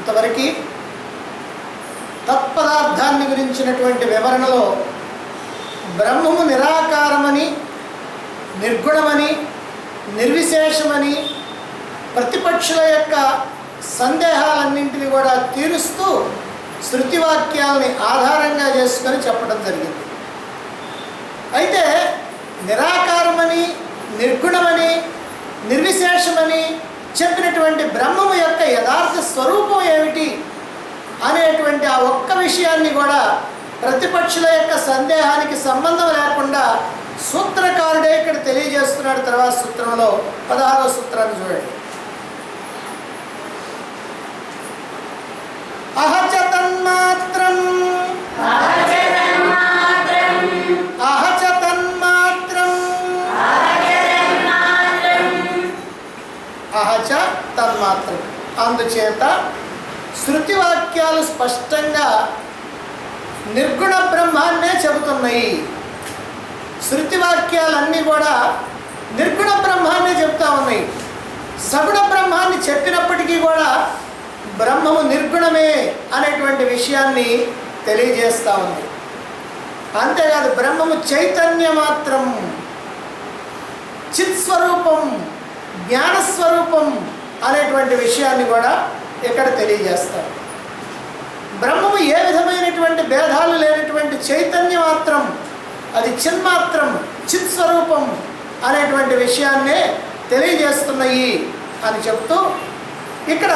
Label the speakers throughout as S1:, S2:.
S1: ఇంతవరకు తత్పదార్థాన్ని గురించినటువంటి వివరణలో బ్రహ్మము నిరాకారమని, నిర్గుణమని, నిర్విశేషమని ప్రతిపక్షుల యొక్క సందేహాలన్నింటినీ కూడా తీరుస్తూ శృతివాక్యాలని ఆధారంగా చేసుకొని చెప్పడం జరిగింది. అయితే నిరాకారమని, నిర్గుణమని, నిర్విశేషమని చెప్పినటువంటి బ్రహ్మము యొక్క యథార్థ స్వరూపం ఏమిటి అనేటువంటి ఆ ఒక్క విషయాన్ని కూడా ప్రతిపక్షుల యొక్క సందేహానికి సంబంధం లేకుండా సూత్రకారుడే ఇక్కడ తెలియజేస్తున్నాడు. తర్వాత సూత్రంలో 16వ సూత్రాన్ని చూడండి. అహచ తన్మాత్రం అహచ తన్మాత్రం. అందుచేత శృతివాక్యాలు స్పష్టంగా నిర్గుణ బ్రహ్మాన్నే చెబుతున్నాయి. శృతివాక్యాలన్నీ కూడా నిర్గుణ బ్రహ్మాన్నే చెప్తా ఉన్నాయి. సగుణ బ్రహ్మాన్ని చెప్పినప్పటికీ కూడా బ్రహ్మము నిర్గుణమే అనేటువంటి విషయాన్ని తెలియజేస్తూ ఉంది. అంతేకాదు బ్రహ్మము చైతన్య మాత్రం, చిత్స్వరూపం, జ్ఞానస్వరూపం అనేటువంటి విషయాన్ని కూడా ఇక్కడ తెలియజేస్తారు. బ్రహ్మము ఏ విధమైనటువంటి భేదాలు లేనటువంటి చైతన్య మాత్రం, అది చిన్మాత్రం, చిత్స్వరూపం అనేటువంటి విషయాన్నే తెలియజేస్తున్నాయి అని చెప్తూ ఇక్కడ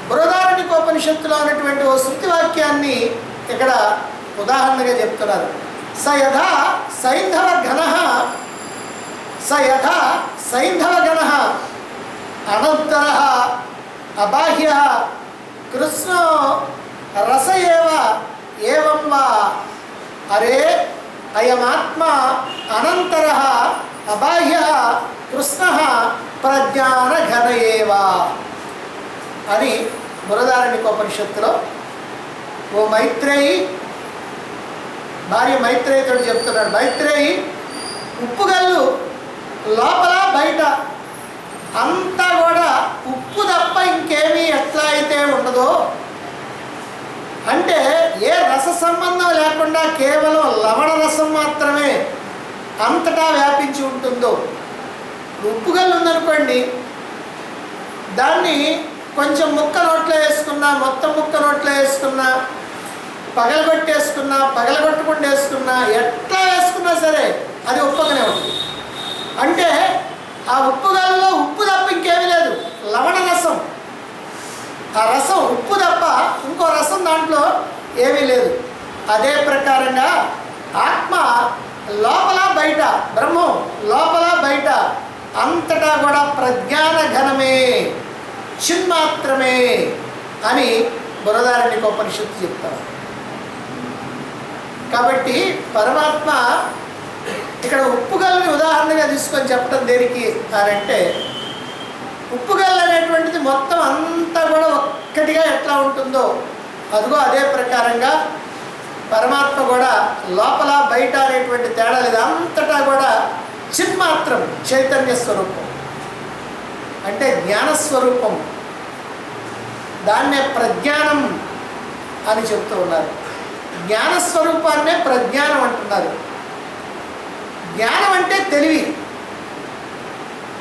S1: బృహదారణ్యకోపనిషత్తులో ఉన్నటువంటి ఓ శృతివాక్యాన్ని ఇక్కడ ఉదాహరణగా చెప్తున్నారు. స యథా సైంధవ గణ అనంతరః అబాహ్యః కృష్ణో రస ఏవం వా అరే అయమాత్మా అనంతరః అబాహ్యః కృష్ణః ప్రజ్ఞానఘన ఏవ అని బృహదారణ్యకోపనిషత్తులో ఓ మైత్రేయి భార్య మైత్రేయితో చెప్తున్నాడు. మైత్రేయి, ఉప్పుగల్లు లోపల బయట అంతా కూడా ఉప్పు తప్ప ఇంకేమీ ఎట్లా అయితే ఉండదో, అంటే ఏ రస సంబంధం లేకుండా కేవలం లవణ రసం మాత్రమే అంతటా వ్యాపించి ఉంటుందో. ఉప్పుగల్లు ఉందనుకోండి, దాన్ని కొంచెం ముక్క నోట్లో వేసుకున్నా, మొత్తం ముక్క నోట్లో వేసుకున్నా, పగలగొట్టేసుకున్నా, పగలగొట్టకుండా వేసుకున్నా, ఎట్లా వేసుకున్నా సరే అది ఉప్పగానే ఉంటుంది. అంటే ఆ ఉప్పుగల్లో ఉప్పు తప్ప ఇంకేమీ లేదు, లవణ రసం. ఆ రసం ఉప్పు తప్ప ఇంకో రసం దాంట్లో ఏమీ లేదు. అదే ప్రకారంగా ఆత్మ లోపల బయట, బ్రహ్మం లోపల బయట అంతటా కూడా ప్రజ్ఞాన ఘనమే, చిన్మాత్రమే అని బృహదారణ్యకోపనిషత్తు చెప్తారు. కాబట్టి పరమాత్మ ఇక్కడ ఉప్పుగల్ని ఉదాహరణగా తీసుకొని చెప్పడం దేనికి అంటే, ఉప్పుగల్లు అనేటువంటిది మొత్తం అంతా కూడా ఒక్కటిగా ఎట్లా ఉంటుందో అదిగో అదే ప్రకారంగా పరమాత్మ కూడా లోపల బయట అనేటువంటి తేడా లేదు, అంతటా కూడా చిన్మాత్రం, చైతన్య స్వరూపం అంటే జ్ఞానస్వరూపం. దాన్నే ప్రజ్ఞానం అని చెప్తూ ఉన్నారు. జ్ఞానస్వరూపాన్నే ప్రజ్ఞానం అంటున్నారు. జ్ఞానం అంటే తెలివి.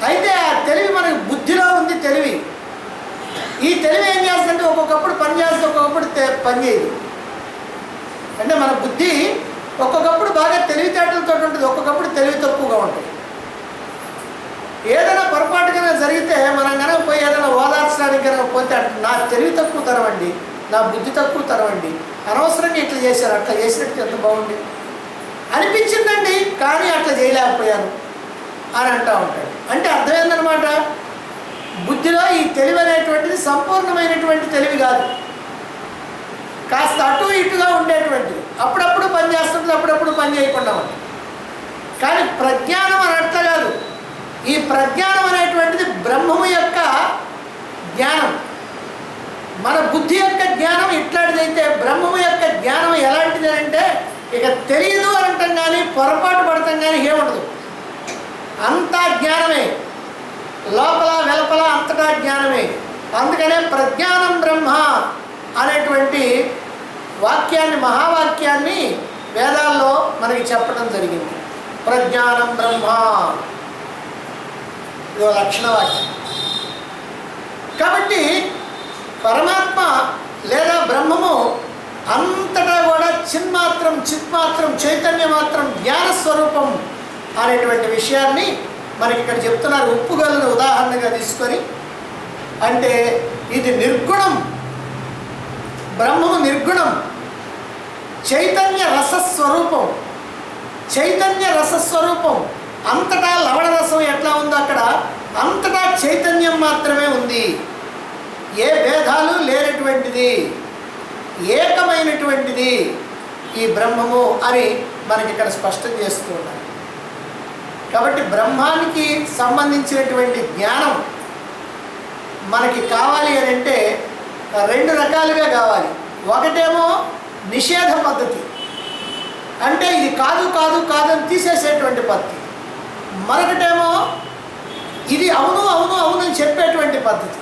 S1: అయితే ఆ తెలివి మనకి బుద్ధిలో ఉంది. తెలివి, ఈ తెలివి ఏం చేస్తుందంటే ఒక్కొక్కప్పుడు పని చేస్తే ఒక్కొక్కప్పుడు పని చేయదు. అంటే మన బుద్ధి ఒక్కొక్కప్పుడు బాగా తెలివితేటలతో ఉంటుంది, ఒక్కొక్కప్పుడు తెలివి తక్కువగా ఉంటుంది. ఏదైనా పొరపాటుగా జరిగితే మనం కనుక పోయి ఏదైనా ఓదార్చడానికి కనుక పోతే నా తెలివి తక్కువ తరవండి, నా బుద్ధి తక్కువ తరవండి, అనవసరంగా ఇట్లా చేశారు, అట్లా చేసినట్టు ఎంత బాగుంది అనిపించిందండి, కానీ అట్లా చేయలేకపోయాను అని అంటూ ఉంటాడు. అంటే అర్థమైందనమాట, బుద్ధిలో ఈ తెలివి అనేటువంటిది సంపూర్ణమైనటువంటి తెలివి కాదు, కాస్త అటు ఇటుగా ఉండేటువంటిది. అప్పుడప్పుడు పని చేస్తుంటుంది, అప్పుడప్పుడు పని చేయకుండా ఉంటుంది. కానీ ప్రజ్ఞానం అని అట్లా కాదు. ఈ ప్రజ్ఞానం అనేటువంటిది బ్రహ్మము యొక్క జ్ఞానం. మన బుద్ధి యొక్క జ్ఞానం ఇట్లాంటిదైతే బ్రహ్మము యొక్క జ్ఞానం ఎలాంటిది అంటే ఇక తెలియదు అని అంటాం, కానీ పొరపాటు పడతాం, కానీ ఏముండదు. అంతా జ్ఞానమే, లోపల వెలపల అంతటా జ్ఞానమే. అందుకనే ప్రజ్ఞానం బ్రహ్మ అనేటువంటి వాక్యాన్ని, మహావాక్యాన్ని వేదాల్లో మనకి చెప్పడం జరిగింది. ప్రజ్ఞానం బ్రహ్మ, ఇదో లక్షణవాక్యం. కాబట్టి పరమాత్మ లేదా బ్రహ్మము అంతటా కూడా చిన్మాత్రం, చిత్మాత్రం, చైతన్య మాత్రం, జ్ఞానస్వరూపం అనేటువంటి విషయాన్ని మనకి ఇక్కడ చెప్తున్నారు. ఉప్పుగలను ఉదాహరణగా తీసుకొని, అంటే ఇది నిర్గుణం, బ్రహ్మము నిర్గుణం, చైతన్య రసస్వరూపం. చైతన్య రసస్వరూపం అంతటా లవణ రసం ఎట్లా ఉందో అక్కడ అంతటా చైతన్యం మాత్రమే ఉంది. ఏ భేదాలు లేనటువంటిది, ఏకమైనటువంటిది ఈ బ్రహ్మము అని మనకి ఇక్కడ స్పష్టం చేస్తూ ఉన్నారు. కాబట్టి బ్రహ్మానికి సంబంధించినటువంటి జ్ఞానం మనకి కావాలి అని అంటే రెండు రకాలుగా కావాలి. ఒకటేమో నిషేధ పద్ధతి, అంటే ఇది కాదు కాదు కాదని తీసేసేటువంటి పద్ధతి. మరొకటేమో ఇది అవును అవును అవును అని చెప్పేటువంటి పద్ధతి.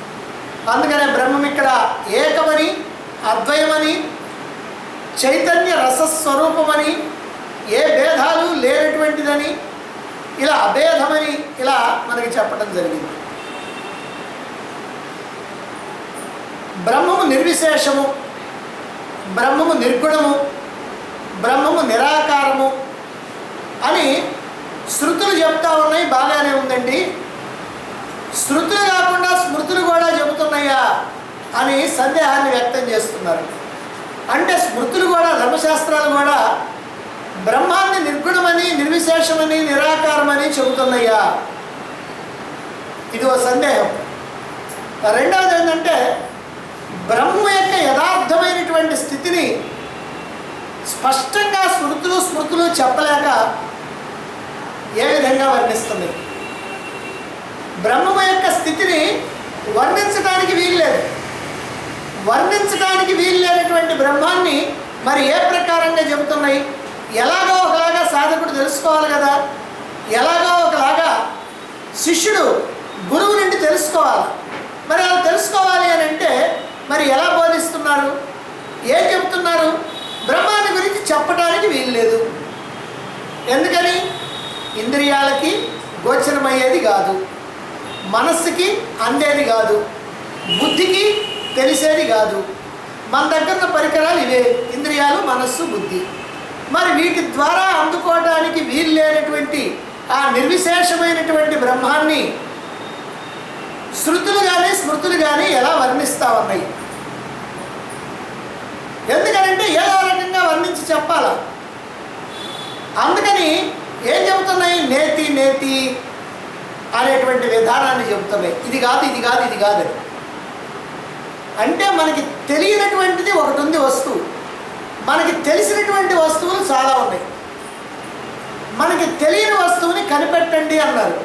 S1: అందుకనే బ్రహ్మం ఇక్కడ ఏకమని, అద్వయమని, చైతన్య రసస్వరూపమని, ఏ భేదాలు లేనటువంటిదని, ఇలా అభేదమని ఇలా మనకి చెప్పడం జరిగింది. బ్రహ్మము నిర్విశేషము, బ్రహ్మము నిర్గుణము, బ్రహ్మము నిరాకారము అని శృతులు చెప్తా ఉన్నాయి. బాగానే ఉందండి. శృతులు కాకుండా స్మృతులు కూడా చెబుతున్నాయా అని సందేహాన్ని వ్యక్తం చేస్తున్నారు. అంటే స్మృతులు కూడా, ధర్మశాస్త్రాలు కూడా బ్రహ్మాన్ని నిర్గుణమని, నిర్విశేషమని, నిరాకారమని చెబుతున్నాయా? ఇది ఒక సందేహం. రెండవది ఏంటంటే బ్రహ్మ యొక్క యథార్థమైనటువంటి స్థితిని స్పష్టంగా స్మృతులు చెప్పలేక ఏ విధంగా వర్ణిస్తుంది? బ్రహ్మ యొక్క స్థితిని వర్ణించడానికి వీల్లేదు. వర్ణించడానికి వీల్లేనటువంటి బ్రహ్మాన్ని మరి ఏ ప్రకారంగా చెబుతున్నాయి? ఎలాగో ఒకలాగా సాధకుడు తెలుసుకోవాలి కదా. ఎలాగో ఒకలాగా శిష్యుడు గురువు నుండి తెలుసుకోవాలి. మరి అలా తెలుసుకోవాలి అని అంటే మరి ఎలా బోధిస్తున్నారు? ఏం చెప్తున్నారు? బ్రహ్మాన్ని గురించి చెప్పడానికి వీల్లేదు. ఎందుకని? ఇంద్రియాలకి గోచరమయ్యేది కాదు, మనస్సుకి అందేది కాదు, బుద్ధికి తెలిసేది కాదు. మన దగ్గర పరికరాలు ఇవే, ఇంద్రియాలు, మనస్సు, బుద్ధి. మరి వీటి ద్వారా అందుకోవడానికి వీలు లేనటువంటి ఆ నిర్విశేషమైనటువంటి బ్రహ్మాన్ని శృతులు కానీ స్మృతులు కానీ ఎలా వర్ణిస్తా ఉన్నాయి? ఎందుకనంటే ఏదో రకంగా వర్ణించి చెప్పాలా. అందుకని ఏం చెబుతున్నాయి? నేతి నేతి అనేటువంటి విధానాన్ని చెబుతున్నాయి. ఇది కాదు ఇది కాదు ఇది కాదని. అంటే మనకి తెలియనటువంటిది ఒకటి ఉంది వస్తువు, మనకి తెలిసినటువంటి వస్తువులు చాలా ఉన్నాయి. మనకి తెలియని వస్తువుని కనిపెట్టండి అన్నారు.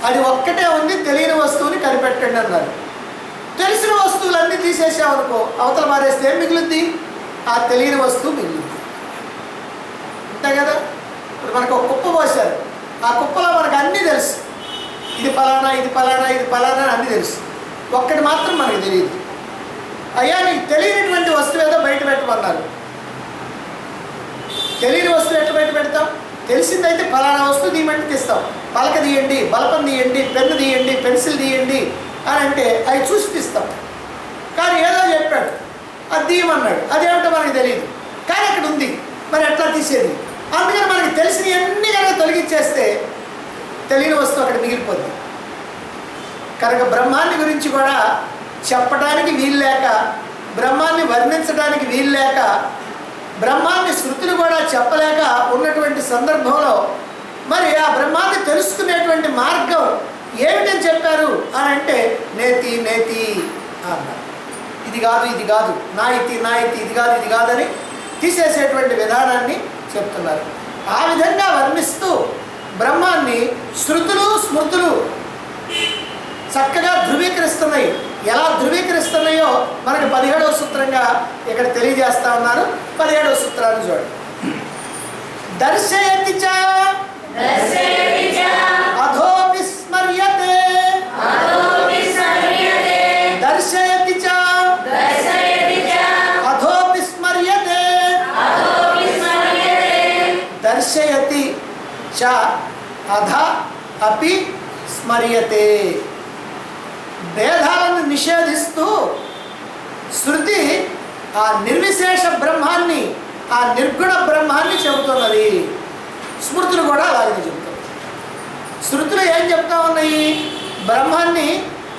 S1: అది ఒక్కటే ఉంది, తెలియని వస్తువుని కనిపెట్టండి అన్నారు. తెలిసిన వస్తువులన్నీ తీసేసామనుకో, అవతల మారేస్తే ఏం మిగులుద్ది? ఆ తెలియని వస్తువు మిగులుద్ది. అంతే కదా. ఇప్పుడు మనకు ఒక కుప్ప పోసారు, ఆ కుప్పలో మనకు అన్నీ తెలుసు. ఇది ఫలానా, ఇది ఫలానా, ఇది ఫలానా అని అన్నీ తెలుసు. ఒక్కటి మాత్రం మనకు తెలియదు. అయ్యా నీకు తెలియనటువంటి వస్తువు ఏదో బయట పెట్టమన్నారు. తెలియని వస్తువు ఎట్లా బయట పెడతాం? తెలిసిందైతే ఫలానా వస్తువు తీయమంటే తీస్తాం. పలక తీయండి, బలపం తీయండి, పెన్ను తీయండి, పెన్సిల్ తీయండి అని అంటే అవి చూసి తీస్తాం. కానీ ఏదో చెప్పాడు, అది తీయమన్నాడు, అదేమిటో మనకు తెలియదు, కానీ అక్కడ ఉంది. మరి ఎట్లా తీసేది? అందుకని మనకి తెలిసినవన్నీ కనుక తొలగించేస్తే తెలియని వస్తువు అక్కడ మిగిలిపోద్ది. కనుక బ్రహ్మాన్ని గురించి కూడా చెప్పడానికి వీల్లేక, బ్రహ్మాన్ని వర్ణించడానికి వీల్లేక, బ్రహ్మాన్ని శృతులు కూడా చెప్పలేక ఉన్నటువంటి సందర్భంలో మరి ఆ బ్రహ్మాన్ని తెలుసుకునేటువంటి మార్గం ఏమిటని చెప్పారు అని అంటే నేతి నేతి అన్నారు. ఇది కాదు ఇది కాదు, నా ఇతి నా ఇతి, ఇది కాదు ఇది కాదని తీసేసేటువంటి విధానాన్ని చెప్తున్నారు. ఆ విధంగా వర్ణిస్తూ బ్రహ్మాన్ని శృతులు స్మృతులు చక్కగా ధృవీకరిస్తున్నాయి. ఎలా ధృవీకరిస్తున్నాయో మనకి 17వ సూత్రంగా ఇక్కడ తెలియజేస్తా ఉన్నారు. 17వ సూత్రాన్ని చూడండి. దర్శయతి చ అధోపి స్మర్యతే చ అధ అపి స్మర్యతే. భేదాలను నిషేధిస్తూ శృతి ఆ నిర్విశేష బ్రహ్మాన్ని, ఆ నిర్గుణ బ్రహ్మాన్ని చెబుతున్నది. స్మృతులు కూడా అలాగే చెబుతాయి. శృతులు ఏం చెప్తా ఉన్నాయి? బ్రహ్మాన్ని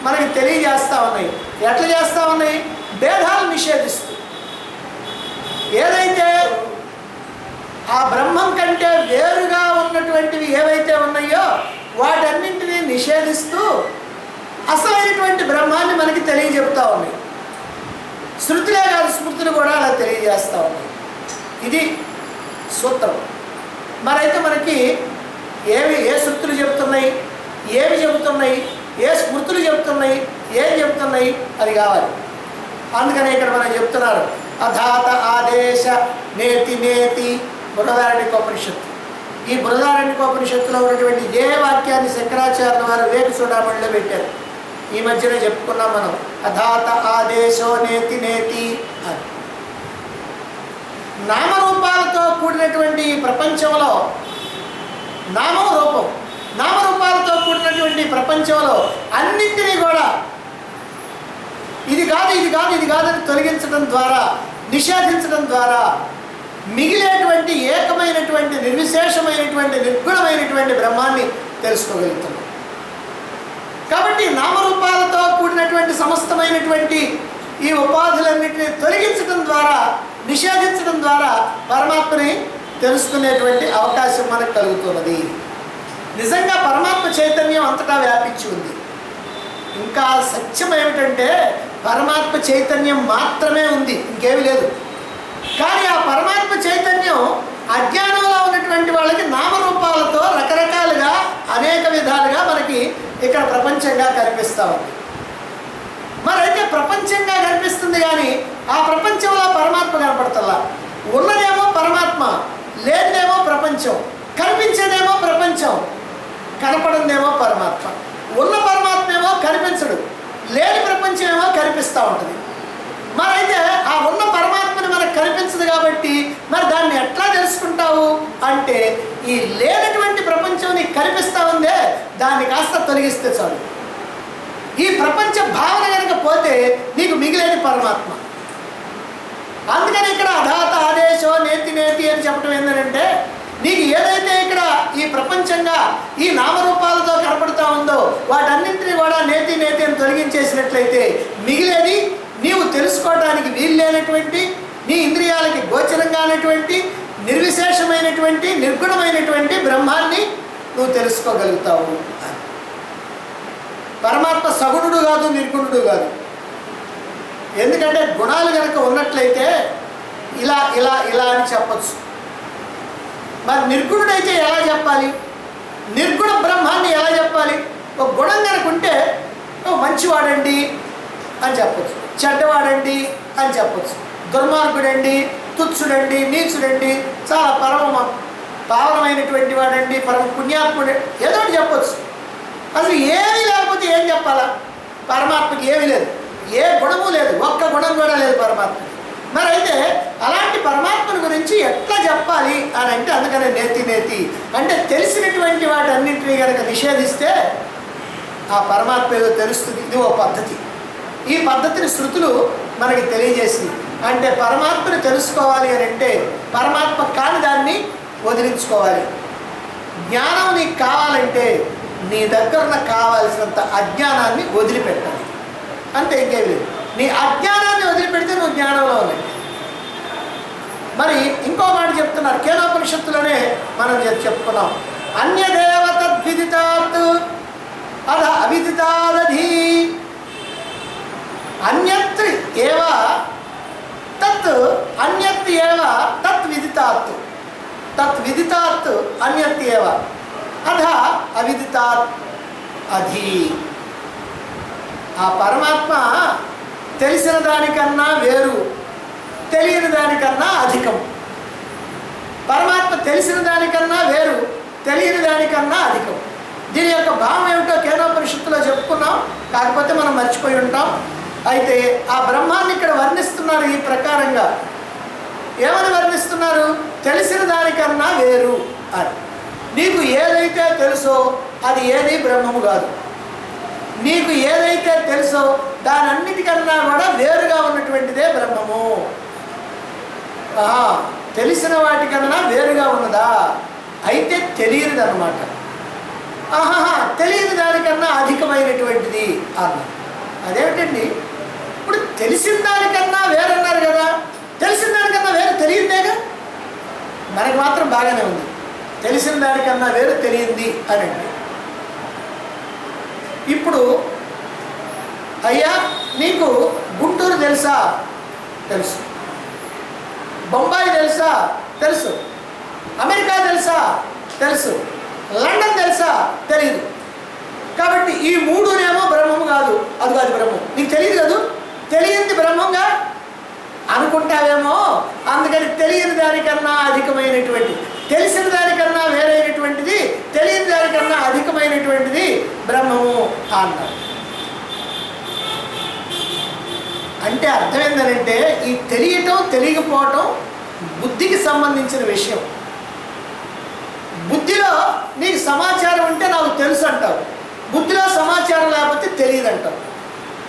S1: మనకి తెలియజేస్తూ ఉన్నాయి. ఎట్లా చేస్తూ ఉన్నాయి? భేదాలు నిషేధిస్తూ. ఏదైతే ఆ బ్రహ్మం కంటే వేరుగా ఉన్నటువంటివి ఏవైతే ఉన్నాయో వాటన్నింటినీ నిషేధిస్తూ అసలైనటువంటి బ్రహ్మాన్ని మనకి తెలియజెప్తా ఉన్నాయి. శృతులే కాదు, స్మృతులు కూడా అలా తెలియజేస్తూ ఉన్నాయి. ఇది సూత్రం. మరైతే మనకి ఏ శృతులు చెబుతున్నాయి, ఏమి చెబుతున్నాయి, ఏ స్మృతులు చెబుతున్నాయి, ఏం చెబుతున్నాయి అది కావాలి. అందుకనే ఇక్కడ మనం చెప్తున్నారు అధాత ఆదేశ నేతి నేతి బృహదారణ్యకోపనిషత్తు. ఈ బృహదారణ్యకోపనిషత్తులో ఉన్నటువంటి ఏ వాక్యాన్ని శంకరాచార్యుల వారు వేక చూడమణిలో పెట్టారు. ఈ మధ్యనే చెప్పుకున్నాం మనం, అధాత ఆదేశో నేతి నేతి అని. నామరూపాలతో కూడినటువంటి ఈ ప్రపంచంలో, నామం రూపం, నామరూపాలతో కూడినటువంటి ప్రపంచంలో అన్నింటినీ కూడా ఇది కాదు ఇది కాదు ఇది కాదని తొలగించడం ద్వారా, నిషేధించడం ద్వారా మిగిలేటువంటి ఏకమైనటువంటి నిర్విశేషమైనటువంటి నిర్గుణమైనటువంటి బ్రహ్మాన్ని తెలుసుకోగలుగుతున్నాం. కాబట్టి నామరూపాలతో కూడినటువంటి సమస్తమైనటువంటి ఈ ఉపాధులన్నింటినీ తొలగించడం ద్వారా, నిషేధించడం ద్వారా పరమాత్మని తెలుసుకునేటువంటి అవకాశం మనకు కలుగుతున్నది. నిజంగా పరమాత్మ చైతన్యం అంతటా వ్యాపించి ఉంది. ఇంకా సత్యం ఏమిటంటే పరమాత్మ చైతన్యం మాత్రమే ఉంది, ఇంకేమీ లేదు. కానీ ఆ పరమాత్మ చైతన్యం అజ్ఞానంలో ఉన్నటువంటి వాళ్ళకి నామరూపాలతో రకరకాలుగా అనేక విధాలుగా మనకి ఇక్కడ ప్రపంచంగా కనిపిస్తూ ఉంది. మరైతే ప్రపంచంగా కనిపిస్తుంది కానీ ఆ ప్రపంచంలో పరమాత్మ కనపడతల్లా. ఉన్నదేమో పరమాత్మ, లేనిదేమో ప్రపంచం. కనిపించేదేమో ప్రపంచం, కనపడందేమో పరమాత్మ. ఉన్న పరమాత్మ ఏమో కనిపించడు, లేని ప్రపంచం ఏమో కనిపిస్తూ ఉంటుంది. మరైతే ఆ ఉన్న పరమాత్మని మనకు కనిపించదు కాబట్టి మరి దాన్ని ఎట్లా తెలుసుకుంటావు అంటే ఈ లేనటువంటి ప్రపంచం నీకు కనిపిస్తూ ఉందే దాన్ని కాస్త తొలగిస్తే చాలు. ఈ ప్రపంచ భావన కనుక పోతే నీకు మిగిలేని పరమాత్మ. అందుకని ఇక్కడ అధాత ఆదేశో నేతి నేతి అని చెప్పడం ఏంటంటే నీకు ఏదైతే ఇక్కడ ఈ ప్రపంచంగా ఈ నామరూపాలతో కనపడుతూ ఉందో వాటన్నింటినీ కూడా నేతి నేతి అని తొలగించేసినట్లయితే మిగిలేది నీవు తెలుసుకోవడానికి వీల్లేనటువంటి, నీ ఇంద్రియాలకి గోచరంగానటువంటి నిర్విశేషమైనటువంటి నిర్గుణమైనటువంటి బ్రహ్మాన్ని నువ్వు తెలుసుకోగలుగుతావు. పరమాత్మ సగుణుడు కాదు, నిర్గుణుడు కాదు. ఎందుకంటే గుణాలు కనుక ఉన్నట్లయితే ఇలా ఇలా ఇలా అని చెప్పచ్చు. మరి నిర్గుణుడైతే ఎలా చెప్పాలి? నిర్గుణ బ్రహ్మాన్ని ఎలా చెప్పాలి? ఒక గుణం కనుక ఉంటే మంచివాడండి అని చెప్పచ్చు, చెడ్డవాడండి అని చెప్పచ్చు, దుర్మార్గుడండి, తుచ్చుడండి, నీచుడండి, చాలా పావనమైనటువంటి వాడండి, పరమ పుణ్యాత్ముడు, ఏదో ఒకటి చెప్పచ్చు. అసలు ఏమీ లేకపోతే ఏం చెప్పాలా? పరమాత్మకి ఏమీ లేదు, ఏ గుణము లేదు, ఒక్క గుణం కూడా లేదు పరమాత్మకి. మరి అయితే అలాంటి పరమాత్మని గురించి ఎట్లా చెప్పాలి అని అంటే అందుకనే నేతి నేతి అంటే తెలిసినటువంటి వాటన్నింటినీ కనుక నిషేధిస్తే ఆ పరమాత్మ ఏదో తెలుస్తుంది. ఇది ఓ పద్ధతి. ఈ పద్ధతిని శృతులు మనకి తెలియజేసి అంటే పరమాత్మని తెలుసుకోవాలి అని అంటే పరమాత్మ కాని దాన్ని వదిలించుకోవాలి. జ్ఞానం నీకు కావాలంటే నీ దగ్గర కావాల్సినంత అజ్ఞానాన్ని వదిలిపెట్టాలి, అంతే, ఇంకేం లేదు. నీ అజ్ఞానాన్ని వదిలిపెడితే నువ్వు జ్ఞానంలో ఉన్నట్టు. మరి ఇంకో మాట చెప్తున్నారు కేనోపనిషత్తులోనే మనం చెప్పుకున్నాం, అన్యదేవ తద్విదితాత్ అధ అవిదితాదధి. అన్యత్ ఏవ తత్ అన్యత్ ఏవ తత్ విదితాత్, తత్ విదితాత్ అన్యత్ ఏవ అధ అవిదితాత్ అధి. ఆ పరమాత్మ తెలిసిన దానికన్నా వేరు, తెలియని దానికన్నా అధికం. పరమాత్మ తెలిసిన దానికన్నా వేరు, తెలియని దానికన్నా అధికం. దీని యొక్క భావం ఏమిటో కేనోపనిషత్తులో చెప్పుకున్నాం, కాకపోతే మనం మర్చిపోయి ఉంటాం. అయితే ఆ బ్రహ్మాన్ని ఇక్కడ వర్ణిస్తున్నారు ఈ ప్రకారంగా. ఏమని వర్ణిస్తున్నారు? తెలిసిన దానికన్నా వేరు అని. నీకు ఏదైతే తెలుసో అది ఏది బ్రహ్మము కాదు. నీకు ఏదైతే తెలుసో దానన్నిటికన్నా కూడా వేరుగా ఉన్నటువంటిదే బ్రహ్మము. తెలిసిన వాటికన్నా వేరుగా ఉన్నదా? అయితే తెలియనిదన్నమాట. తెలియని దానికన్నా అధికమైనటువంటిది అన్నారు. అదేమిటండి, ఇప్పుడు తెలిసిన దానికన్నా వేరన్నారు కదా, తెలిసిన దానికన్నా వేరు తెలియదేగా. మనకు మాత్రం బాగానే ఉంది, తెలిసిన దానికన్నా వేరు తెలియంది అనండి. ఇప్పుడు అయ్యా నీకు గుంటూరు తెలుసా? తెలుసు. బొంబాయి తెలుసా? తెలుసు. అమెరికా తెలుసా? తెలుసు. లండన్ తెలుసా? తెలియదు. కాబట్టి ఈ మూడునేమో బ్రహ్మము కాదు, అది కాదు బ్రహ్మం. నీకు తెలియదు కదా, తెలియంది బ్రహ్మంగా అనుకుంటావేమో. అందుకని తెలియని దానికన్నా అధికమైనటువంటి, తెలిసిన దానికన్నా వేరైనటువంటిది, తెలియని దానికన్నా అధికమైనటువంటిది బ్రహ్మము అన్నారు. అంటే అర్థం ఏంటంటే ఈ తెలియటం తెలియకపోవటం బుద్ధికి సంబంధించిన విషయం. బుద్ధిలో నీకు సమాచారం ఉంటే నాకు తెలుసు అంటావు, బుద్ధిలో సమాచారం లేకపోతే తెలియదు అంటావు.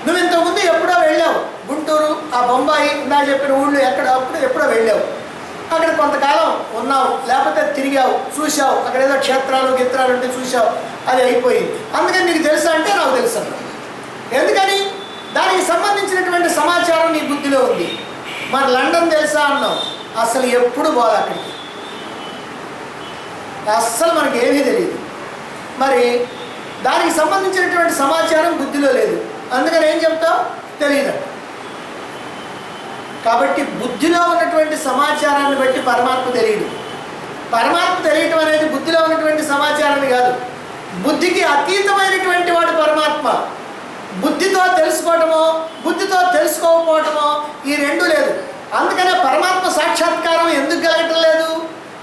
S1: నువ్వు ఇంతకుముందు ఎప్పుడో వెళ్ళావు గుంటూరు, ఆ బొంబాయి నా చెప్పిన ఊళ్ళో ఎప్పుడో వెళ్ళావు, అక్కడ కొంతకాలం ఉన్నావు, లేకపోతే తిరిగావు, చూసావు, అక్కడ ఏదో క్షేత్రాలు గిత్రాలు ఉంటే చూసావు, అది అయిపోయింది. అందుకని నీకు తెలుసా అంటే నాకు తెలుసు అన్నావు. ఎందుకని? దానికి సంబంధించినటువంటి సమాచారం నీ బుద్ధిలో ఉంది. మరి లండన్ తెలుసా అన్నావు, అసలు ఎప్పుడు పోవాలి అక్కడికి, అస్సలు మనకి ఏమీ తెలియదు. మరి దానికి సంబంధించినటువంటి సమాచారం బుద్ధిలో లేదు, అందుకని ఏం చెప్తావు? తెలియదు. కాబట్టి బుద్ధిలో ఉన్నటువంటి సమాచారాన్ని బట్టి పరమాత్మ తెలియదు. పరమాత్మ తెలియటం అనేది బుద్ధిలో ఉన్నటువంటి సమాచారాన్ని కాదు, బుద్ధికి అతీతమైనటువంటి వాడు పరమాత్మ. బుద్ధితో తెలుసుకోవటమో బుద్ధితో తెలుసుకోకపోవటమో ఈ రెండు లేదు. అందుకనే పరమాత్మ సాక్షాత్కారం ఎందుకు కలగటం లేదు?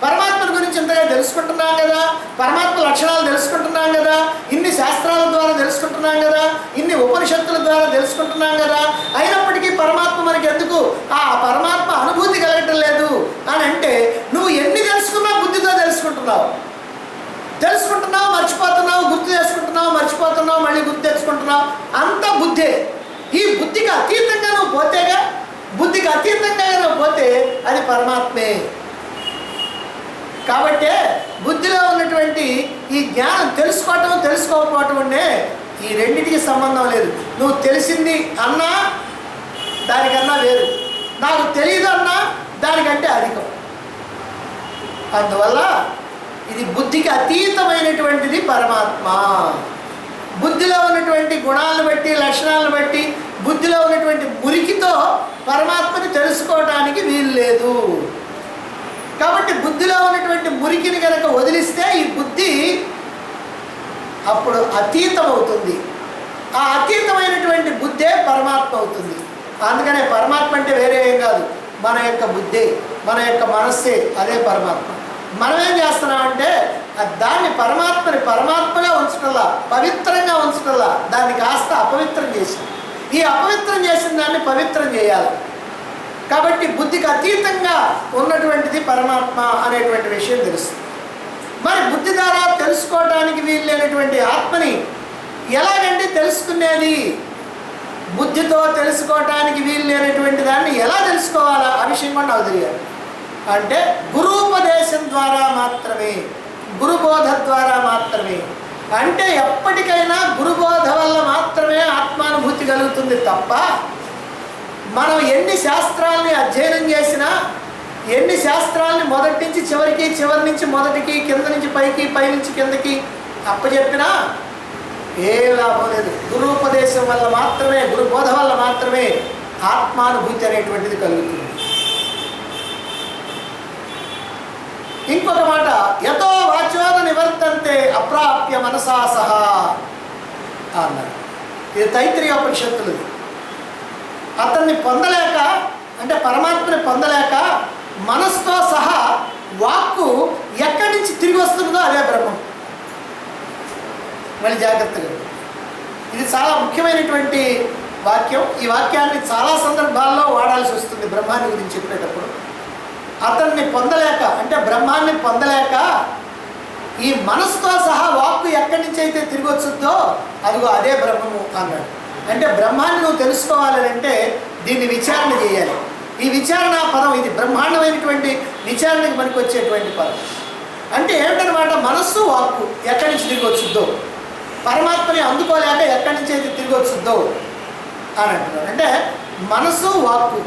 S1: పరమాత్మ గురించి ఇంతగా తెలుసుకుంటున్నాం కదా, పరమాత్మ లక్షణాలు తెలుసుకుంటున్నాం కదా, ఇన్ని శాస్త్రాల ద్వారా తెలుసుకుంటున్నాం కదా, ఇన్ని ఉపనిషత్తుల ద్వారా తెలుసుకుంటున్నాం కదా, అయినప్పటికీ పరమాత్మ మనకి ఎందుకు ఆ పరమాత్మ అనుభూతి కలగటం లేదు అని అంటే, నువ్వు ఎన్ని తెలుసుకున్నా బుద్ధితో తెలుసుకుంటున్నావు, మర్చిపోతున్నావు, గుర్తు చేసుకుంటున్నావు, మర్చిపోతున్నావు, మళ్ళీ గుర్తు తెచ్చుకుంటున్నావు, అంతా బుద్ధే. ఈ బుద్ధికి అతీతంగా నువ్వు పోతేగా, బుద్ధికి అతీతంగా నువ్వు పోతే అది పరమాత్మే. కాబట్టి బుద్ధిలో ఉన్నటువంటి ఈ జ్ఞానం తెలుసుకోకపోవటం ఉండే ఈ రెండింటికి సంబంధం లేదు. నువ్వు తెలిసింది అన్నా దానికన్నా వేరు, నాకు తెలియదు అన్నా దానికంటే అధికం. అందువల్ల ఇది బుద్ధికి అతీతమైనటువంటిది పరమాత్మ. బుద్ధిలో ఉన్నటువంటి గుణాలను బట్టి లక్షణాలను బట్టి బుద్ధిలో ఉన్నటువంటి మురికితో పరమాత్మని తెలుసుకోవడానికి వీలు లేదు. కాబట్టి బుద్ధిలో ఉన్నటువంటి మురికిని కనుక వదిలిస్తే ఈ బుద్ధి అప్పుడు అతీతం అవుతుంది. ఆ అతీతమైనటువంటి బుద్ధే పరమాత్మ అవుతుంది. అందుకనే పరమాత్మ అంటే వేరే ఏం కాదు, మన యొక్క బుద్ధే, మన యొక్క మనస్సే, అదే పరమాత్మ. మనం ఏం చేస్తున్నామంటే దాన్ని పరమాత్మగా ఉంచటల్లా, పవిత్రంగా ఉంచటల్లా దాన్ని కాస్త అపవిత్రం చేసాం. ఈ అపవిత్రం చేసిన దాన్ని పవిత్రం చేయాలి. కాబట్టి బుద్ధికి అతీతంగా ఉన్నటువంటిది పరమాత్మ అనేటువంటి విషయం తెలుస్తుంది. మరి బుద్ధి ద్వారా తెలుసుకోవడానికి వీల్లేనటువంటి ఆత్మని ఎలాగంటే తెలుసుకునేది? బుద్ధితో తెలుసుకోవటానికి వీల్లేనటువంటి దాన్ని ఎలా తెలుసుకోవాలా ఆ విషయం కూడా నాకు తెలియాలి. అంటే గురూపదేశం ద్వారా మాత్రమే, గురుబోధ ద్వారా మాత్రమే. అంటే ఎప్పటికైనా గురుబోధ వల్ల మాత్రమే ఆత్మానుభూతి కలుగుతుంది తప్ప మనం ఎన్ని శాస్త్రాలని అధ్యయనం చేసినా, ఎన్ని శాస్త్రాలని మొదటి నుంచి చివరికి, చివరి నుంచి మొదటికి, కింద నుంచి పైకి, పై నుంచి కిందకి అప్పచెప్పినా ఏ లాభం లేదు. గురూపదేశం వల్ల మాత్రమే, గురుబోధ వల్ల మాత్రమే ఆత్మానుభూతి అనేటువంటిది కలుగుతుంది. ఇంకొక మాట, యతో వాచోన నివర్తంతే అప్రాప్య మనసా సహా అన్నారు. ఇది తైత్రీయోపనిషత్తులు. అతన్ని పొందలేక, అంటే పరమాత్మని పొందలేక మనస్సుతో సహా వాక్కు ఎక్కడి నుంచి తిరిగి వస్తుందో అదే బ్రహ్మం. మళ్ళీ జాగ్రత్తగా, ఇది చాలా ముఖ్యమైనటువంటి వాక్యం. ఈ వాక్యాన్ని చాలా సందర్భాల్లో వాడాల్సి వస్తుంది బ్రహ్మాన్ని గురించి చెప్పేటప్పుడు. అతన్ని పొందలేక, అంటే బ్రహ్మాన్ని పొందలేక ఈ మనసుతో సహా వాక్కు ఎక్కడి నుంచి అయితే తిరిగి వచ్చుద్దో అదిగో అదే బ్రహ్మము అన్నాడు. అంటే బ్రహ్మాన్ని నువ్వు తెలుసుకోవాలని అంటే దీన్ని విచారణ చేయాలి. ఈ విచారణ పదం ఇది బ్రహ్మాండమైనటువంటి విచారణకి మనకు వచ్చేటువంటి పదం. అంటే ఏమిటనమాట, మనస్సు వాక్కు ఎక్కడి నుంచి తిరిగి వచ్చుద్దో, పరమాత్మని అందుకోలేక ఎక్కడి నుంచి అయితే తిరిగి వచ్చుద్దో అని అంటున్నాడు. అంటే మనస్సు వాక్కు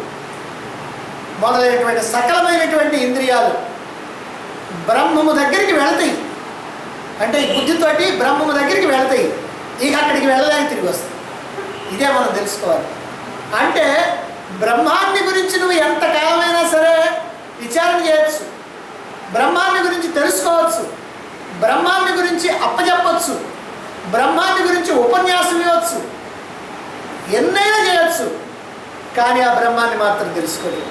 S1: మొదలైనటువంటి సకలమైనటువంటి ఇంద్రియాలు బ్రహ్మము దగ్గరికి వెళతాయి. అంటే ఈ బుద్ధితోటి బ్రహ్మము దగ్గరికి వెళతాయి, ఇక అక్కడికి వెళ్ళడానికి తిరిగి వస్తాయి. ఇదే మనం తెలుసుకోవాలి. అంటే బ్రహ్మాన్ని గురించి నువ్వు ఎంతకాలమైనా సరే విచారణ చేయొచ్చు, బ్రహ్మాన్ని గురించి తెలుసుకోవచ్చు, బ్రహ్మాన్ని గురించి అప్పచెప్పచ్చు, బ్రహ్మాన్ని గురించి ఉపన్యాసం ఇవ్వచ్చు, ఎన్నైనా చేయొచ్చు. కానీ ఆ బ్రహ్మాన్ని మాత్రం తెలుసుకోలేదు.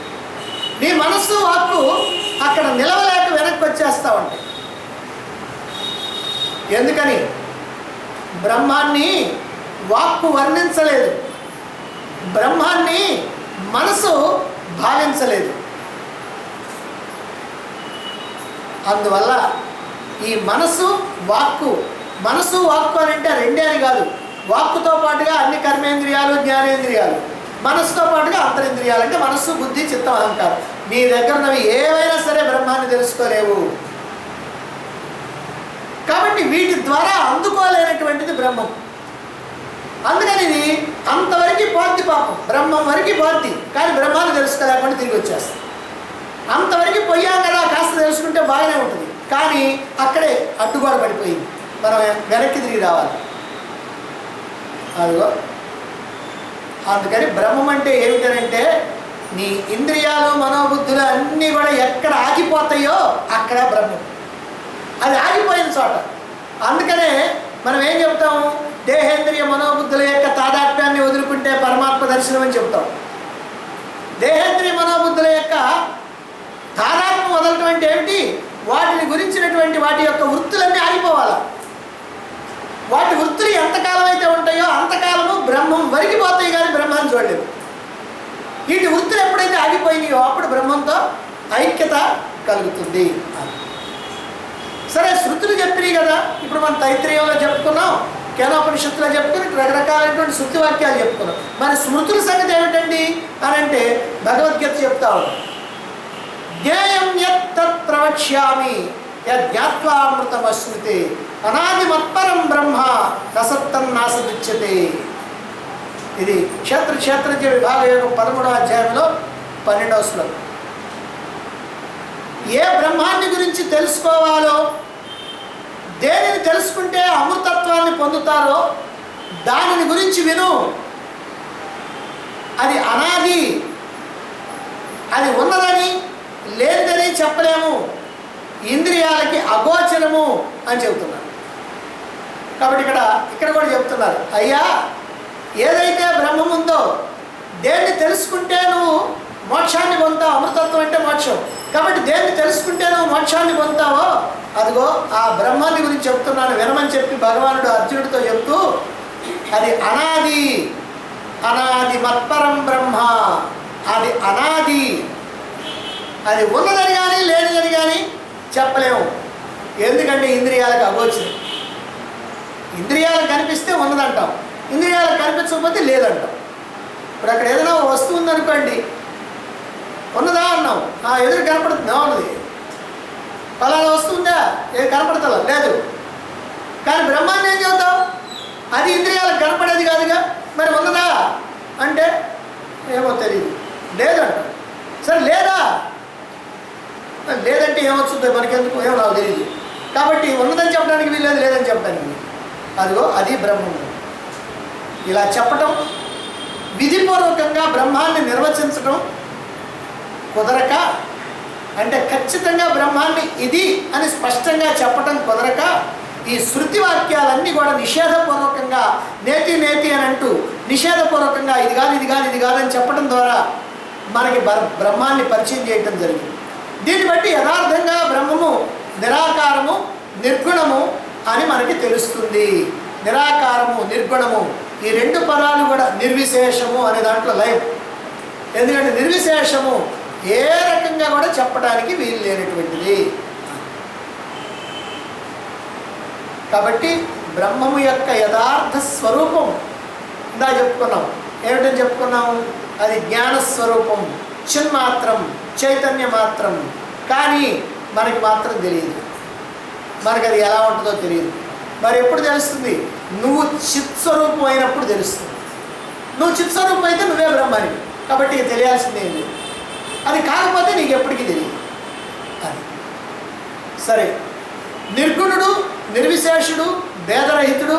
S1: నీ మనస్సు వాక్కు అక్కడ నిలవలేక వెనక్కి వచ్చేస్తూ ఉంటాయి. ఎందుకని? బ్రహ్మాన్ని వాక్కు వర్ణించలేదు, బ్రహ్మాన్ని మనసు భావించలేదు. అందువల్ల ఈ మనసు వాక్కు అని అంటే రెండే అని కాదు, వాక్కుతో పాటుగా అన్ని కర్మేంద్రియాలు, జ్ఞానేంద్రియాలు, మనసుతో పాటుగా అంతరింద్రియాలు. అంటే మనస్సు, బుద్ధి, చిత్తం, అహంకారం. నీ దగ్గర ఉన్నవి ఏవైనా సరే బ్రహ్మాన్ని తెలుసుకోలేవు. కాబట్టి వీటి ద్వారా అందుకోలేనటువంటిది బ్రహ్మం. అందుకని ఇది అంతవరకు పోద్ది పాపం, బ్రహ్మం వరకు పోద్ది, కానీ బ్రహ్మాన్ని తెలుసుకోలేకుండా తిరిగి వచ్చేస్తాం. అంతవరకు పోయాం కదా, కాస్త తెలుసుకుంటే బాగానే ఉంటుంది, కానీ అక్కడే అడ్డుగోడ పడిపోయింది, మనం వెనక్కి తిరిగి రావాలి. అదిగో అందుకని బ్రహ్మం అంటే ఏమిటంటే నీ ఇంద్రియాలు, మనోబుద్ధులు అన్నీ కూడా ఎక్కడ ఆగిపోతాయో అక్కడ బ్రహ్మం, అది ఆగిపోయిన చోట. అందుకనే మనం ఏం చెప్తాము, దేహేంద్రియ మనోబుద్ధుల యొక్క తాదాత్మ్యాన్ని వదులుకుంటే పరమాత్మ దర్శనం అని చెప్తాం. దేహేంద్రియ మనోబుద్ధుల యొక్క తాదాత్మ్యం వదలటం అంటే ఏమిటి? వాటిని గురించినటువంటి వాటి యొక్క వృత్తులన్నీ ఆగిపోవాలి. వాటి వృత్తులు ఎంతకాలం అయితే ఉంటాయో అంతకాలము బ్రహ్మం వరకు పోతాయి, కానీ బ్రహ్మాన్ని చూడలేవు. వీటి వృత్తులు ఎప్పుడైతే ఆగిపోయినాయో అప్పుడు బ్రహ్మంతో ఐక్యత కలుగుతుంది. సరే, శృతులు చెప్పినాయి కదా, ఇప్పుడు మనం తైత్రీయంలో చెప్పుకున్నాం, కేనోపనిషత్తులో చెప్పుకుని రకరకాలైనటువంటి శృతి వాక్యాలు చెప్పుకున్నాం. మరి స్మృతుల సంగతి ఏమిటండి అని అంటే భగవద్గీత చెప్తా ఉన్నాం. జ్ఞేయం యత్ ప్రవక్ష్యామి యజ్ఞాత్వామృతమశ్నుతే అనాది మత్పరం బ్రహ్మ రసత్తన్నాసదుచ్యతే. ఇది క్షేత్రజ్ఞ విభాగ యోగం 13వ అధ్యాయంలో 12వ శ్లోకం. ఏ బ్రహ్మాన్ని గురించి తెలుసుకోవాలో, దేనిని తెలుసుకుంటే అమృతత్వాన్ని పొందుతారో దానిని గురించి విను. అది అనాది, అది ఉన్నదని లేదని చెప్పలేము, ఇంద్రియాలకి అగోచరము అని చెబుతున్నారు. కాబట్టి ఇక్కడ కూడా చెప్తున్నారు, అయ్యా ఏదైతే బ్రహ్మం ఉందో దేన్ని తెలుసుకుంటే నువ్వు మోక్షాన్ని పొందుతావు. అమృతత్వం అంటే మోక్షం. కాబట్టి దేన్ని తెలుసుకుంటే నువ్వు మోక్షాన్ని పొందుతావో అదిగో ఆ బ్రహ్మాన్ని గురించి చెప్తున్నాను వినమని చెప్పి భగవానుడు అర్జునుడితో చెప్తూ, అది అనాది, అనాది మత్పరం బ్రహ్మ, అది అనాది, అది ఉన్నదని కానీ లేనిదని కానీ చెప్పలేము. ఎందుకంటే ఇంద్రియాలకు అగోచరం. ఇంద్రియాలకు కనిపిస్తే ఉన్నదంటాం, ఇంద్రియాలకు కనిపించకపోతే లేదంటాం. ఇప్పుడు అక్కడ ఏదైనా వస్తువు ఉందనుకోండి, ఉన్నదా అన్నాం, ఎదురు కనపడుతుందా, ఉన్నది, ఫలానా వస్తువు ఉందా, ఏది కనపడతా లేదు. కానీ బ్రహ్మాన్ని ఏం చెబుతావు, అది ఇంద్రియాలకు కనపడేది కాదుగా, మరి ఉన్నదా అంటే ఏమో తెలియదు, లేదంటాం. సరే లేదా, లేదంటే ఏమొచ్చుందో మనకెందుకు, ఏమో నాకు తెలియదు. కాబట్టి ఉన్నదని చెప్పడానికి వీల్లేదు, లేదని చెప్పడానికి. అదిగో అది బ్రహ్మం. ఇలా చెప్పటం, విధిపూర్వకంగా బ్రహ్మాన్ని నిర్వచించడం కుదరక, అంటే ఖచ్చితంగా బ్రహ్మాన్ని ఇది అని స్పష్టంగా చెప్పటం కుదరక, ఈ శృతి వాక్యాలన్నీ కూడా నిషేధపూర్వకంగా నేతి నేతి అని అంటూ నిషేధపూర్వకంగా ఇది కాదు ఇది కాదు ఇది కాదని చెప్పడం ద్వారా మనకి బ్రహ్మాన్ని పరిచయం చేయటం జరిగింది. దీన్ని బట్టి యథార్థంగా బ్రహ్మము నిరాకారము, నిర్గుణము అని మనకి తెలుస్తుంది. నిరాకారము, నిర్గుణము ఈ రెండు పదాలు కూడా నిర్విశేషము అనే దాంట్లో లయం. ఎందుకంటే నిర్విశేషము ఏ రకంగా కూడా చెప్పడానికి వీలు లేనటువంటిది. కాబట్టి బ్రహ్మము యొక్క యథార్థ స్వరూపం ఇందా చెప్పుకున్నాం. ఏమిటని చెప్పుకున్నాము? అది జ్ఞానస్వరూపం, చిన్మాత్రం, చైతన్య మాత్రం. కానీ మనకి మాత్రం తెలియదు, మనకు అది ఎలా ఉంటుందో తెలియదు. మరి ఎప్పుడు తెలుస్తుంది? నువ్వు చిత్స్వరూపం అయినప్పుడు తెలుస్తుంది. నువ్వు చిత్స్వరూపం అయితే నువ్వే బ్రహ్మానికి, కాబట్టి ఇక తెలియాల్సిందే లేదు. అది కాకపోతే నీకు ఎప్పటికీ తెలియదు. అది సరే. నిర్గుణుడు, నిర్విశేషుడు, భేదరహితుడు,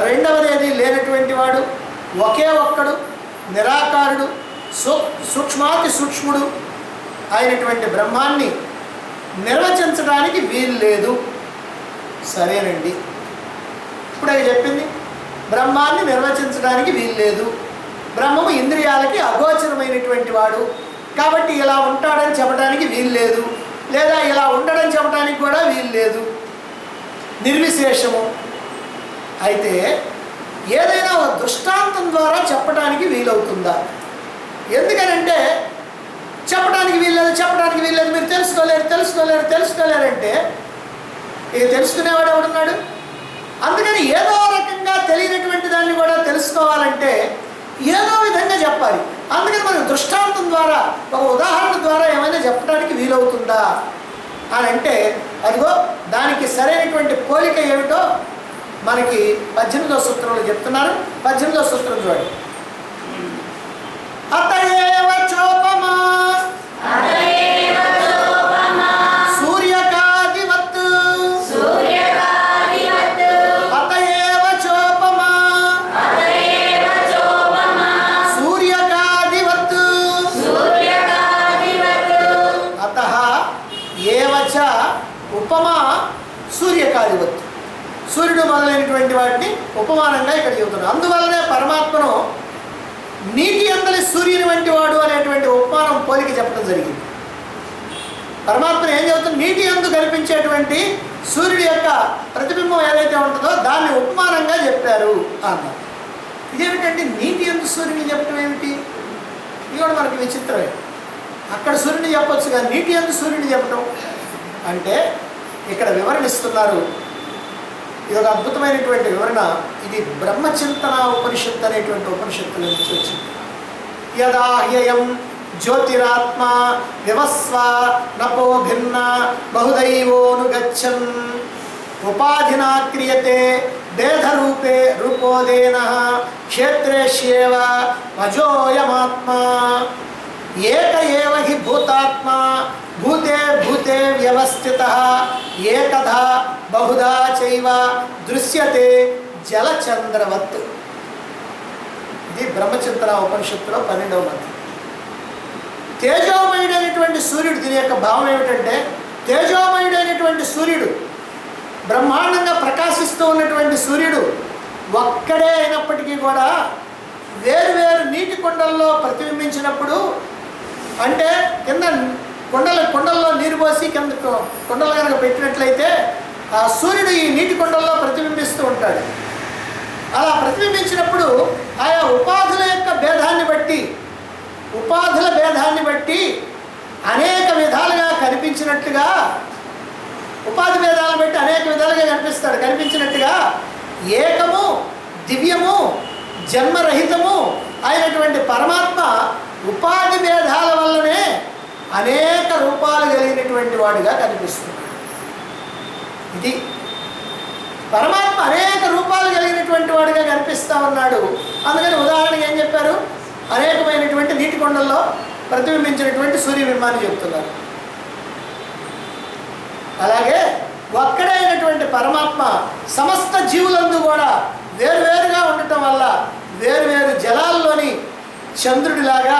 S1: రెండవది ఏది లేనటువంటి వాడు, ఒకే ఒక్కడు, నిరాకారుడు, సూక్ష్మాతి సూక్ష్ముడు అయినటువంటి బ్రహ్మాన్ని నిర్వచించడానికి వీలు లేదు. సరేనండి, ఇప్పుడు అది చెప్పింది బ్రహ్మాన్ని నిర్వచించడానికి వీలు లేదు. బ్రహ్మము ఇంద్రియాలకి అగోచరమైనటువంటి వాడు, కాబట్టి ఇలా ఉంటాడని చెప్పడానికి వీలు లేదు, లేదా ఇలా ఉండడని చెప్పడానికి కూడా వీలు లేదు. నిర్విశేషము అయితే ఏదైనా ఒక దృష్టాంతం ద్వారా చెప్పడానికి వీలవుతుందా? ఎందుకనంటే చెప్పడానికి వీల్లేదు, మీరు తెలుసుకోలేరంటే ఇక తెలుసుకునేవాడు ఎవడున్నాడు? అందుకని ఏదో రకంగా తెలియనటువంటి దాన్ని కూడా తెలుసుకోవాలంటే ఏదో విధంగా చెప్పాలి. అందుకని మనకు దృష్టాంతం ద్వారా, ఒక ఉదాహరణ ద్వారా ఏమైనా చెప్పడానికి వీలవుతుందా అని అంటే, అదిగో దానికి సరైనటువంటి పోలిక ఏమిటో మనకి 18వ సూత్రంలో చెప్తున్నారు. 18వ సూత్రం చూడండి. అతయేవ చోపమా సూర్యకాదివత్, అతయేవ చోపమా సూర్యకాదివత్, అతః ఏవ చ ఉపమా సూర్యకాదివత్. సూర్యుడు మొదలైనటువంటి వాటిని ఉపమానంగా ఇక్కడ చెబుతున్నారు. అందువల్లనే పరమాత్మను నీటి అందలి సూర్యుని వంటి వాడు అనేటువంటి ఉపమానం పోలిక చెప్పడం జరిగింది. పరమాత్మను ఏం చెబుతుంది? నీటి అందు కనిపించేటువంటి సూర్యుడి యొక్క ప్రతిబింబం ఏదైతే ఉంటుందో దాన్ని ఉపమానంగా చెప్పారు అన్నారు. ఇదేమిటంటే నీటి అందు సూర్యుని చెప్పడం ఏమిటి? ఇది కూడా మనకి విచిత్రమే. అక్కడ సూర్యుని చెప్పొచ్చు కానీ నీటి అందు సూర్యుని చెప్పడం అంటే ఇక్కడ వివరణిస్తున్నారు. ఇది ఒక అద్భుతమైనటువంటి వివరణ. ఇది బ్రహ్మచింతన ఉపనిషత్తు అనేటువంటి ఉపనిషత్తుల నుంచి వచ్చింది. యదా హ్యయం జ్యోతిరాత్మ వివస్వ నపో భిన్న బహుదైవోనుగచ్చన్ ఉపాధినా క్రియతే భేదరూపే రూపోదేన క్షేత్రేష్యేవ అజోయమాత్మ ఏక ఏవ హి భూతాత్మ భూతే భూతే వ్యవస్థితః ఏకధా బహుధా చైవ దృశ్యతే జలచంద్రవత్. ఇది బ్రహ్మచింతన ఉపనిషత్తులో 12వ మంత్రం. తేజోమయుడైనటువంటి సూర్యుడు, దీని యొక్క భావం ఏమిటంటే తేజోమయుడైనటువంటి సూర్యుడు, బ్రహ్మాండంగా ప్రకాశిస్తూ ఉన్నటువంటి సూర్యుడు ఒక్కడే అయినప్పటికీ కూడా వేరు వేరు నీటి కుండల్లో ప్రతిబింబించినప్పుడు, అంటే కింద కుండల్లో నీరు పోసి కింద కుండలు కనుక పెట్టినట్లయితే ఆ సూర్యుడు ఈ నీటి కుండల్లో ప్రతిబింబిస్తూ ఉంటాడు. అలా ప్రతిబింబించినప్పుడు ఆయా ఉపాధుల యొక్క భేదాన్ని బట్టి అనేక విధాలుగా కనిపించినట్టుగా, ఉపాధి భేదాలను బట్టి అనేక విధాలుగా కనిపించినట్టుగా ఏకము దివ్యము జన్మరహితము అయినటువంటి పరమాత్మ ఉపాధి భేదాల వల్లనే అనేక రూపాలు కలిగినటువంటి వాడిగా కనిపిస్తున్నాడు. ఇది పరమాత్మ అనేక రూపాలు కలిగినటువంటి వాడిగా కనిపిస్తూ ఉన్నాడు. అందుకని ఉదాహరణకి ఏం చెప్పారు? అనేకమైనటువంటి నీటి కొండల్లో ప్రతిబింబించినటువంటి సూర్యబింబాన్ని చెప్తున్నారు. అలాగే ఒక్కడైనటువంటి పరమాత్మ సమస్త జీవులందు కూడా వేరువేరుగా ఉండటం వల్ల వేరువేరు జలాల్లోని చంద్రుడిలాగా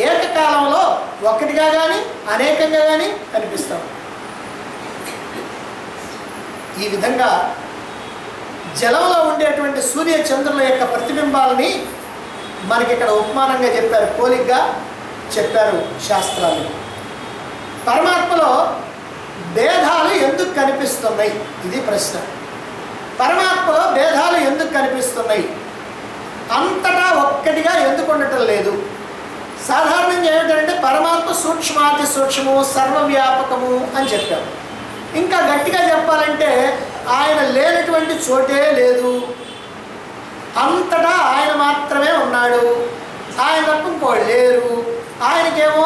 S1: ఏకకాలంలో ఒక్కటిగా కానీ అనేకంగా కానీ కనిపిస్తాం. ఈ విధంగా జలంలో ఉండేటువంటి సూర్య చంద్రుల యొక్క ప్రతిబింబాలని మనకి ఇక్కడ ఉపమానంగా చెప్పారు, పోలికగా చెప్పారు శాస్త్రాలు. పరమాత్మలో భేదాలు ఎందుకు కనిపిస్తున్నాయి? ఇది ప్రశ్న. పరమాత్మలో భేదాలు ఎందుకు కనిపిస్తున్నాయి? అంతటా ఒక్కటిగా ఎందుకు ఉండటం లేదు? సాధారణంగా ఏమిటంటే పరమాత్మ సూక్ష్మాతి సూక్ష్మము సర్వవ్యాపకము అని చెప్పారు. ఇంకా గట్టిగా చెప్పాలంటే ఆయన లేనటువంటి చోటే లేదు. అంతటా ఆయన మాత్రమే ఉన్నాడు. ఆయన తప్ప ఇంకోళ్ళు లేరు. ఆయనకేమో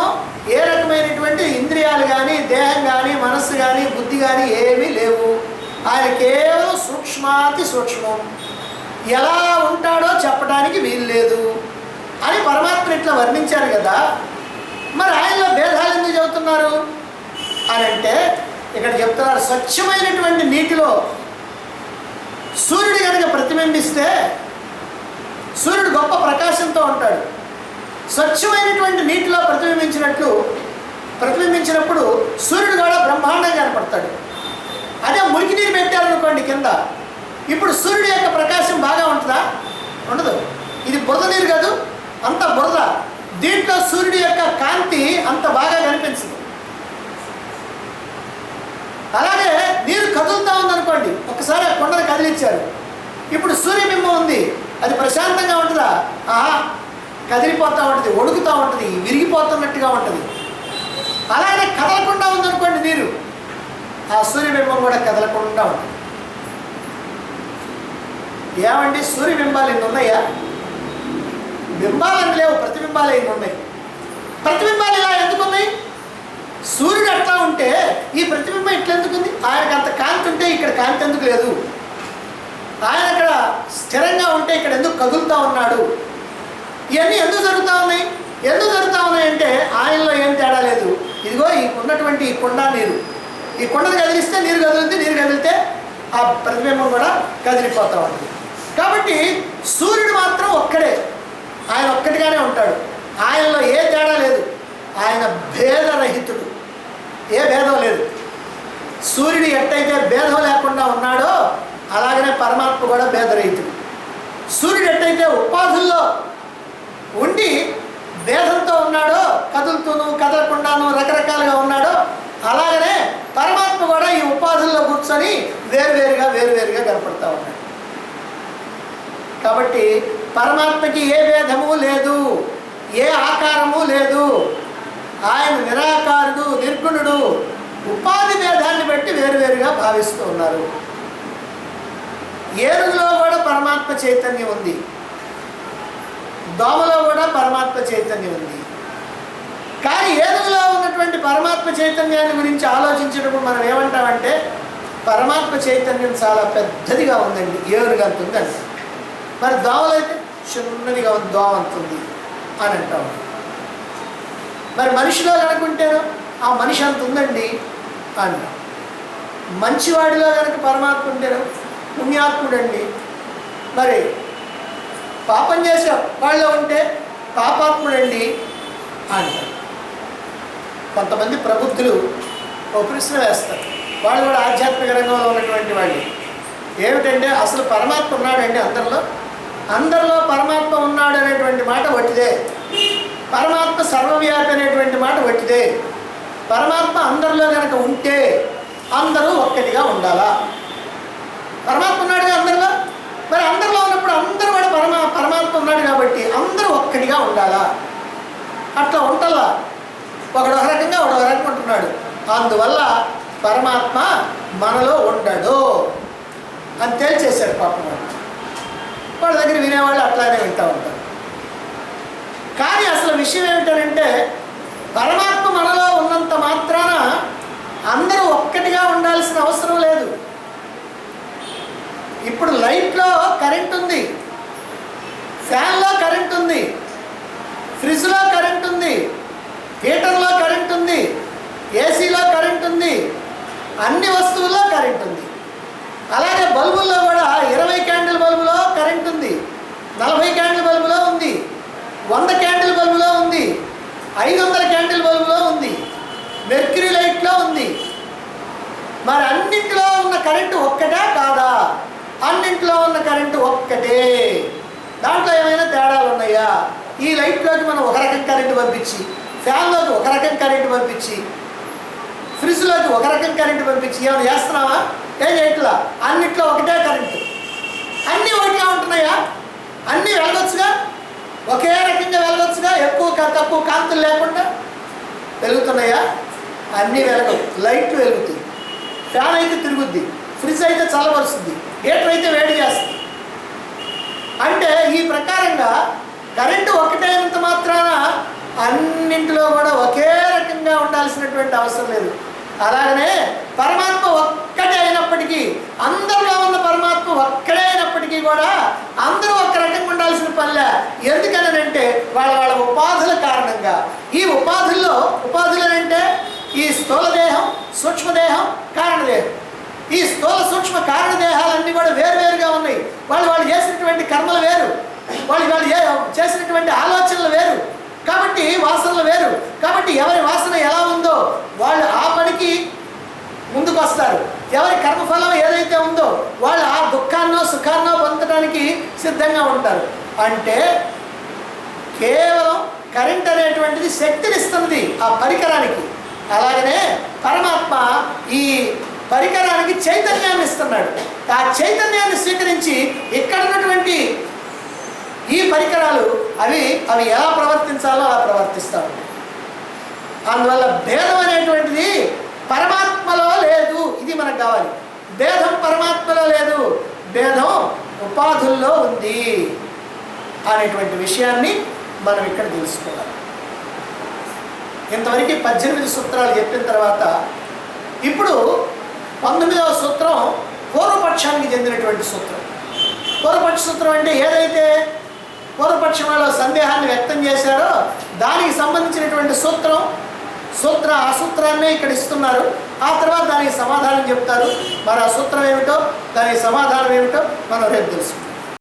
S1: ఏ రకమైనటువంటి ఇంద్రియాలు కానీ, దేహం కానీ, మనస్సు కానీ, బుద్ధి కానీ ఏమీ లేవు. ఆయన కేవలం సూక్ష్మాతి సూక్ష్మం. ఎలా ఉంటాడో చెప్పడానికి వీలు లేదు అని పరమాత్మ ఇట్లా వర్ణించారు కదా. మరి ఆయనలో భేదాలు ఎందుకు చెబుతున్నారు అని అంటే ఇక్కడ చెప్తున్నారు, స్వచ్ఛమైనటువంటి నీటిలో సూర్యుడు కనుక ప్రతిబింబిస్తే సూర్యుడు గొప్ప ప్రకాశంతో ఉంటాడు. స్వచ్ఛమైనటువంటి నీటిలో ప్రతిబింబించినప్పుడు సూర్యుడు కూడా బ్రహ్మాండంగా కనపడతాడు. అదే మురికి నీరు పెట్టారనుకోండి కింద, ఇప్పుడు సూర్యుడి యొక్క ప్రకాశం బాగా ఉంటుందా? ఉండదు. ఇది బురద నీరు కాదు, అంత బురద. దీంట్లో సూర్యుడి యొక్క కాంతి అంత బాగా కనిపించదు. అలాగే నీరు కదులుతూ ఉందనుకోండి, ఒకసారి ఆ కొండను కదిలించారు, ఇప్పుడు సూర్యబింబం ఉంది, అది ప్రశాంతంగా ఉంటుందా? కదిలిపోతూ ఉంటుంది, ఒడుగుతూ ఉంటుంది, విరిగిపోతున్నట్టుగా ఉంటుంది. అలాగే కదలకుండా ఉందనుకోండి నీరు, ఆ సూర్యబింబం కూడా కదలకుండా ఉంటుంది. ఏమండి సూర్యబింబాలు ఎన్ని ఉన్నాయా? బింబాలు అని లేవు, ప్రతిబింబాలు ఎన్ని ఉన్నాయి. ప్రతిబింబాలు ఇలా ఎందుకున్నాయి? సూర్యుడు అట్లా ఉంటే ఈ ప్రతిబింబం ఇట్లా ఎందుకుంది? ఆయనకు అంత కాంతి ఉంటే ఇక్కడ కాంతి ఎందుకు లేదు? ఆయన అక్కడ స్థిరంగా ఉంటే ఇక్కడ ఎందుకు కదులుతూ ఉన్నాడు? ఇవన్నీ ఎందుకు జరుగుతూ ఉన్నాయి? ఎందుకు జరుగుతూ ఉన్నాయంటే ఆయనలో ఏం తేడా లేదు. ఇదిగో ఈ ఉన్నటువంటి ఈ కుండ నీరు, ఈ కుండను కదిలిస్తే నీరు కదులుతుంది, నీరు కదిలితే ఆ ప్రతిబింబం కూడా కదిలిపోతూ ఉంటుంది. కాబట్టి సూర్యుడు మాత్రం ఒక్కడే, ఆయన ఒక్కటిగానే ఉంటాడు. ఆయనలో ఏ తేడా లేదు. ఆయన భేదరహితుడు, ఏ భేదం లేదు. సూర్యుడు ఎట్టయితే భేదం లేకుండా ఉన్నాడో అలాగనే పరమాత్మ కూడా భేదరహితుడు. సూర్యుడు ఎట్టయితే ఉపాధుల్లో ఉండి భేదంతో ఉన్నాడో, కదులుతూను కదలకుండాను రకరకాలుగా ఉన్నాడో, అలాగనే పరమాత్మ కూడా ఈ ఉపాధుల్లో కూర్చొని వేరువేరుగా కనపడతా ఉన్నాడు. కాబట్టి పరమాత్మకి ఏ భేదము లేదు, ఏ ఆకారము లేదు. ఆయన నిరాకారుడు, నిర్గుణుడు. ఉపాధి భేదాన్ని బట్టి వేరువేరుగా భావిస్తూ ఉన్నారు. ఏనుగులో కూడా పరమాత్మ చైతన్యం ఉంది, దోమలో కూడా పరమాత్మ చైతన్యం ఉంది. కానీ ఏనుగులో ఉన్నటువంటి పరమాత్మ చైతన్యాన్ని గురించి ఆలోచించేటప్పుడు మనం ఏమంటామంటే పరమాత్మ చైతన్యం చాలా పెద్దదిగా ఉందండి, ఏనుగు అంత ఉందండి. మరి దోమలు అయితే చిన్నదిగా ఉంది, దోమ అంతుంది అని అంటాం. మరి మనిషిలో కనుకుంటేనో ఆ మనిషి అంత ఉందండి అని. మంచివాడిలో కనుక పరమాత్మ ఉంటేనో పుణ్యాత్ముడండి. మరి పాపం చేసే వాళ్ళలో ఉంటే పాపాత్ముడండి అంటారు. కొంతమంది ప్రబుద్ధులు ఓ ప్రశ్న వేస్తారు, వాళ్ళు కూడా ఆధ్యాత్మిక రంగంలో ఉన్నటువంటి వాళ్ళు. ఏమిటంటే అసలు పరమాత్మ ఉన్నాడండి అందరిలో? అందరిలో పరమాత్మ ఉన్నాడు అనేటువంటి మాట వట్టిదే. పరమాత్మ సర్వవ్యాపి అనేటువంటి మాట వట్టిదే. పరమాత్మ అందరిలో కనుక ఉంటే అందరూ ఒక్కటిగా ఉండాలా? పరమాత్మ ఉన్నాడుగా అందరిలో, మరి అందరిలో ఉన్నప్పుడు అందరూ కూడా పరమాత్మ ఉన్నాడు కాబట్టి అందరూ ఒక్కటిగా ఉండాలా? అట్లా ఉంటల్లా, ఒకడు ఒక రకంగా ఒకడు ఒక రకంగా ఉంటున్నాడు. అందువల్ల పరమాత్మ మనలో ఉండడు అని తేల్చేశాడు పాపం. వాళ్ళ దగ్గర వినేవాళ్ళు అట్లానే వింటూ ఉంటారు. కానీ అసలు విషయం ఏమిటంటే పరమాత్మ మనలో ఉన్నంత మాత్రాన అందరూ ఒక్కటిగా ఉండాల్సిన అవసరం లేదు. ఇప్పుడు లైట్లో కరెంట్ ఉంది, ఫ్యాన్లో కరెంట్ ఉంది, ఫ్రిడ్జ్లో కరెంట్ ఉంది, హీటర్లో కరెంట్ ఉంది, ఏసీలో కరెంట్ ఉంది, అన్ని వస్తువుల్లో కరెంట్ ఉంది. అలాగే బల్బుల్లో కూడా 20 క్యాండిల్ బల్బులో కరెంట్ ఉంది, 40 క్యాండిల్ బల్బులో ఉంది, 100 క్యాండిల్ బల్బులో ఉంది, 500 క్యాండిల్ బల్బులో ఉంది, మెర్క్యూరీ లైట్లో ఉంది. మరి అన్నింటిలో ఉన్న కరెంటు ఒక్కటే కాదా? అన్నింటిలో ఉన్న కరెంటు ఒక్కటే. దాంట్లో ఏమైనా తేడాలు ఉన్నాయా? ఈ లైట్లోకి మనం ఒక రకం కరెంటు పంపించి, ఫ్యాన్లోకి ఒక రకం కరెంటు పంపించి, ఫ్రిడ్జ్లోకి ఒక రకం కరెంటు పంపించి ఏమైనా చేస్తున్నావా? ఏం చేయట్లా. అన్నిట్లో ఒకటే కరెంటు. అన్నీ ఒకటిగా ఉంటున్నాయా? అన్నీ వెలగొచ్చుగా, ఒకే రకంగా వెలగొచ్చుగా, ఎక్కువ తక్కువ కాంతులు లేకుండా వెలుగుతున్నాయా? అన్నీ వెలగవు. లైట్లు వెలుగుతాయి, ఫ్యాన్ అయితే తిరుగుద్ది, ఫ్రిడ్జ్ అయితే చల్లబరుస్తుంది, హీటర్ అయితే వేడి చేస్తుంది. అంటే ఈ ప్రకారంగా కరెంటు ఒకటైనంత మాత్రాన అన్నింటిలో కూడా ఒకే రకంగా ఉండాల్సినటువంటి అవసరం లేదు. అలాగనే పరమాత్మ ఒక్కటే అయినప్పటికీ, అందరిలో ఉన్న పరమాత్మ ఒక్కడే అయినప్పటికీ కూడా అందరూ ఒక్క రకంగా ఉండాల్సిన పనిలే. ఎందుకనంటే వాళ్ళ వాళ్ళ ఉపాధుల కారణంగా. ఈ ఉపాధులనంటే ఈ స్థూలదేహం, సూక్ష్మదేహం, కారణదేహం. ఈ స్థూల సూక్ష్మ కారణదేహాలన్నీ కూడా వేరువేరుగా ఉన్నాయి. వాళ్ళు చేసినటువంటి కర్మలు వేరు, వాళ్ళు చేసినటువంటి ఆలోచనలు వేరు, కాబట్టి వాసనలు వేరు. కాబట్టి ఎవరి వాసన ఎలా ఉందో వాళ్ళు ఆ పనికి ముందుకు వస్తారు. ఎవరి కర్మఫలం ఏదైతే ఉందో వాళ్ళు ఆ దుఃఖాన్నో సుఖాన్నో పొందడానికి సిద్ధంగా ఉంటారు. అంటే కేవలం కరెంట్ అనేటువంటిది శక్తిని ఇస్తున్నది ఆ పరికరానికి. అలాగనే పరమాత్మ ఈ పరికరానికి చైతన్యాన్ని ఇస్తున్నాడు. ఆ చైతన్యాన్ని స్వీకరించి ఇక్కడ ఉన్నటువంటి ఈ పరికరాలు అవి ఎలా ప్రవర్తించాలో అలా ప్రవర్తిస్తూ ఉంటాయి. అందువల్ల భేదం అనేటువంటిది పరమాత్మలో లేదు. ఇది మనకు కావాలి. భేదం పరమాత్మలో లేదు, భేదం ఉపాధుల్లో ఉంది అనేటువంటి విషయాన్ని మనం ఇక్కడ తెలుసుకోవాలి. ఇంతవరకు 18 సూత్రాలు చెప్పిన తర్వాత ఇప్పుడు 19వ సూత్రం పూర్వపక్షానికి చెందినటువంటి సూత్రం. పూర్వపక్ష సూత్రం అంటే ఏదైతే పూర్వపక్షంలో సందేహాన్ని వ్యక్తం చేశారో దానికి సంబంధించినటువంటి ఆ సూత్రాన్నే ఇక్కడ ఇస్తున్నారు. ఆ తర్వాత దానికి సమాధానం చెప్తారు. మరి ఆ సూత్రం ఏమిటో, దానికి సమాధానం ఏమిటో మనం రేపు తెలుసుకుంటాం.